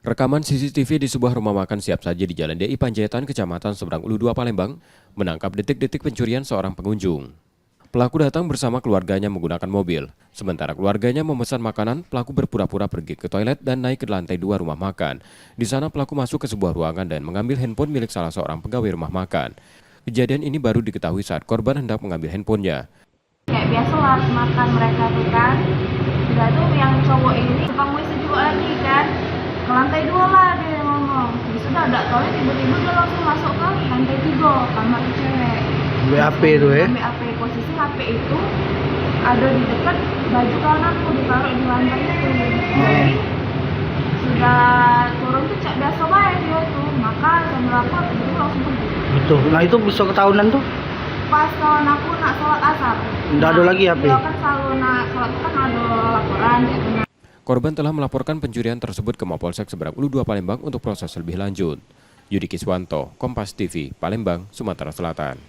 Rekaman CCTV di sebuah rumah makan siap saji di Jalan DI Panjaitan, Kecamatan Seberang Ulu 2, Palembang, menangkap detik-detik pencurian seorang pengunjung. Pelaku datang bersama keluarganya menggunakan mobil. Sementara keluarganya memesan makanan, pelaku berpura-pura pergi ke toilet dan naik ke lantai 2 rumah makan. Di sana pelaku masuk ke sebuah ruangan dan mengambil handphone milik salah seorang pegawai rumah makan. Kejadian ini baru diketahui saat korban hendak mengambil handphonenya. Kayak biasa lah makan mereka tuh kan. Udah tuh yang cowok ini tukang WC juga lagi kan. Ke lantai 2 lah dia ngomong. Sudah ada toilet, tiba-tiba dia langsung masuk ke lantai 3 kamar cewek. BAP itu ya? BAP, posisi HP itu ada di dekat baju kananku, ditaruh di lantai itu. Jadi sudah turun tuh cak biasa banget dia tuh. Maka sambil lapor itu langsung pergi. Betul. Nah itu besok ketahunan tuh? Pas kawan aku nak sholat asar. Nggak ada lagi HP? Dia kan selalu nak sholat kan ada laporan ya. Korban telah melaporkan pencurian tersebut ke Mapolsek Seberang Ulu 2 Palembang untuk proses lebih lanjut. Yudi Kiswanto, Kompas TV, Palembang, Sumatera Selatan.